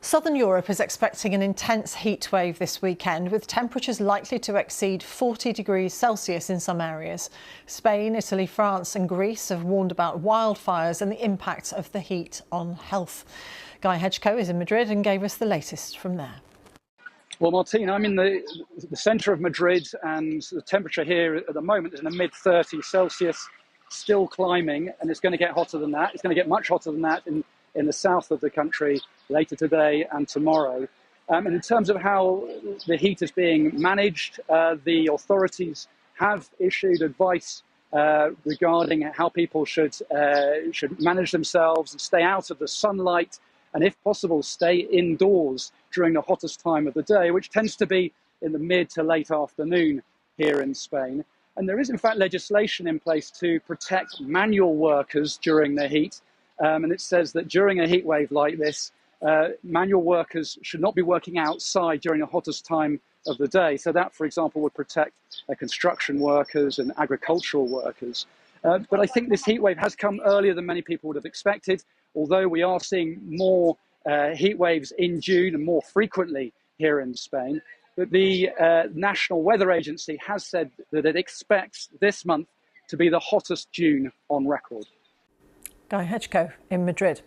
Southern Europe is expecting an intense heat wave this weekend, with temperatures likely to exceed 40 degrees Celsius in some areas. Spain, Italy, France and Greece have warned about wildfires and the impact of the heat on health. Guy Hedgecoe is in Madrid and gave us the latest from there. Well, Martina, I'm in the centre of Madrid, and the temperature here at the moment is in the mid-30s Celsius, still climbing, and it's going to get hotter than that. It's going to get much hotter than that in the south of the country later today and tomorrow. And in terms of how the heat is being managed, the authorities have issued advice regarding how people should manage themselves and stay out of the sunlight, and if possible, stay indoors during the hottest time of the day, which tends to be in the mid to late afternoon here in Spain. And there is, in fact, legislation in place to protect manual workers during the heat. And it says that during a heat wave like this, manual workers should not be working outside during the hottest time of the day. So that, for example, would protect construction workers and agricultural workers. But I think this heat wave has come earlier than many people would have expected, although we are seeing more heat waves in June and more frequently here in Spain. But the National Weather Agency has said that it expects this month to be the hottest June on record. Guy Hedgecoe in Madrid.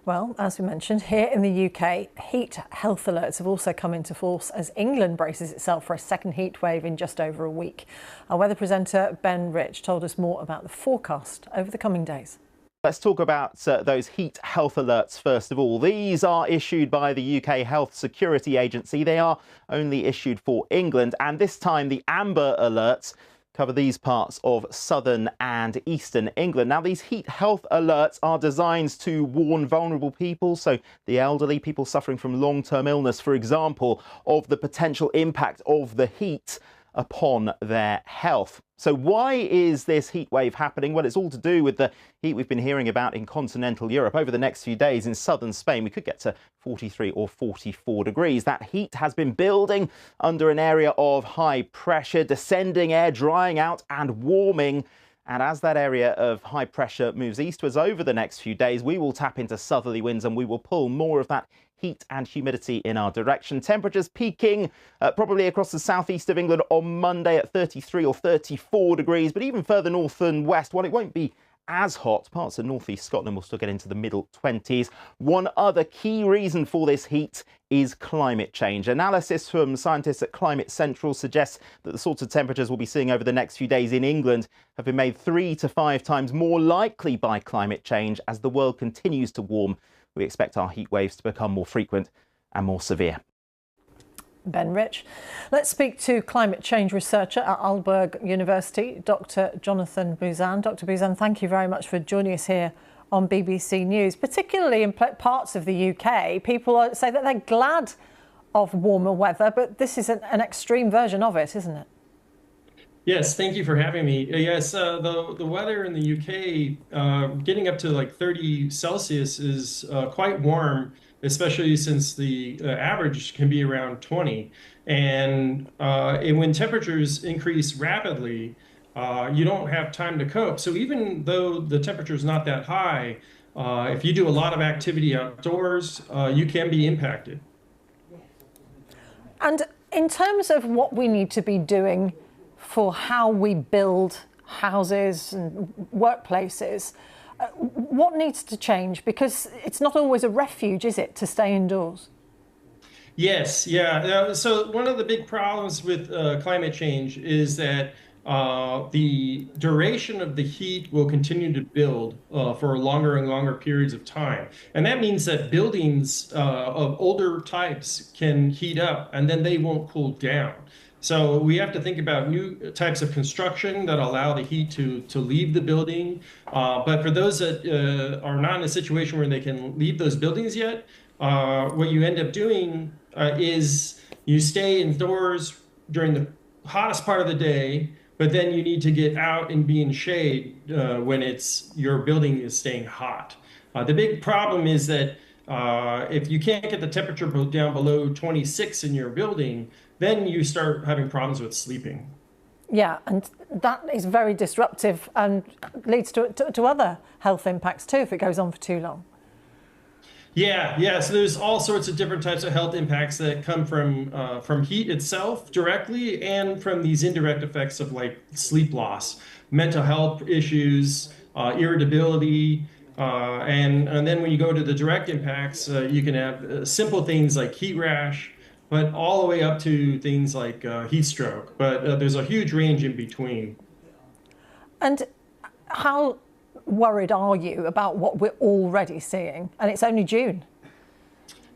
Well, as we mentioned, here in the UK, heat health alerts have also come into force as England braces itself for a second heat wave in just over a week. Our weather presenter Ben Rich told us more about the forecast over the coming days. Let's talk about those heat health alerts first of all. These are issued by the UK Health Security Agency. They are only issued for England, and this time the amber alerts cover these parts of southern and eastern England. Now, these heat health alerts are designed to warn vulnerable people, so the elderly, people suffering from long-term illness, for example, of the potential impact of the heat upon their health. So why is this heat wave happening? Well, it's all to do with the heat we've been hearing about in continental Europe. Over the next few days in southern Spain, we could get to 43 or 44 degrees. That heat has been building under an area of high pressure, descending air drying out and warming. And as that area of high pressure moves eastwards over the next few days, we will tap into southerly winds and we will pull more of that heat and humidity in our direction. Temperatures peaking probably across the southeast of England on Monday at 33 or 34 degrees. But even further north and west, well, it won't be as hot. Parts of northeast Scotland will still get into the middle 20s. One other key reason for this heat is climate change. Analysis from scientists at Climate Central suggests that the sorts of temperatures we'll be seeing over the next few days in England have been made 3 to 5 times more likely by climate change. As the world continues to warm, we expect our heat waves to become more frequent and more severe. Ben Rich. Let's speak to climate change researcher at Aalborg University, Dr. Jonathan Buzan. Dr. Buzan, thank you very much for joining us here on BBC News. Particularly in parts of the UK, people say that they're glad of warmer weather, but this is an extreme version of it, isn't it? Yes, thank you for having me. Yes, the weather in the UK, getting up to like 30 Celsius is quite warm, especially since the average can be around 20. And when temperatures increase rapidly, you don't have time to cope. So even though the temperature is not that high, if you do a lot of activity outdoors, you can be impacted. And in terms of what we need to be doing for how we build houses and workplaces, what needs to change? Because it's not always a refuge, is it, to stay indoors? Yes, yeah. So one of the big problems with climate change is that the duration of the heat will continue to build for longer and longer periods of time. And that means that buildings of older types can heat up and then they won't cool down. So we have to think about new types of construction that allow the heat to leave the building. But for those that are not in a situation where they can leave those buildings yet, what you end up doing is you stay indoors during the hottest part of the day, but then you need to get out and be in shade when your building is staying hot. The big problem is that if you can't get the temperature down below 26 in your building, then you start having problems with sleeping. Yeah, and that is very disruptive and leads to other health impacts too if it goes on for too long. Yeah. So there's all sorts of different types of health impacts that come from heat itself directly, and from these indirect effects of like sleep loss, mental health issues, irritability, and then when you go to the direct impacts, you can have simple things like heat rash, but all the way up to things like heat stroke. But there's a huge range in between. And how worried are you about what we're already seeing? And it's only June.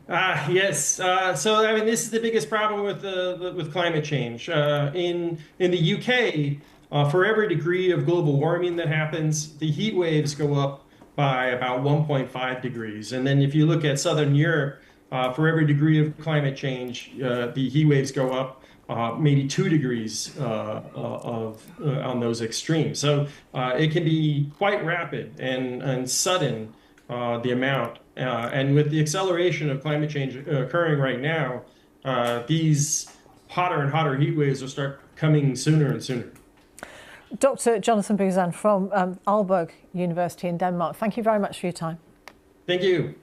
Yes. So I mean, this is the biggest problem with climate change. In the UK, for every degree of global warming that happens, the heat waves go up by about 1.5 degrees. And then if you look at Southern Europe, for every degree of climate change, the heat waves go up maybe 2 degrees on those extremes. So it can be quite rapid and sudden, the amount. And with the acceleration of climate change occurring right now, these hotter and hotter heat waves will start coming sooner and sooner. Dr. Jonathan Buzan from Aalborg University in Denmark, thank you very much for your time. Thank you.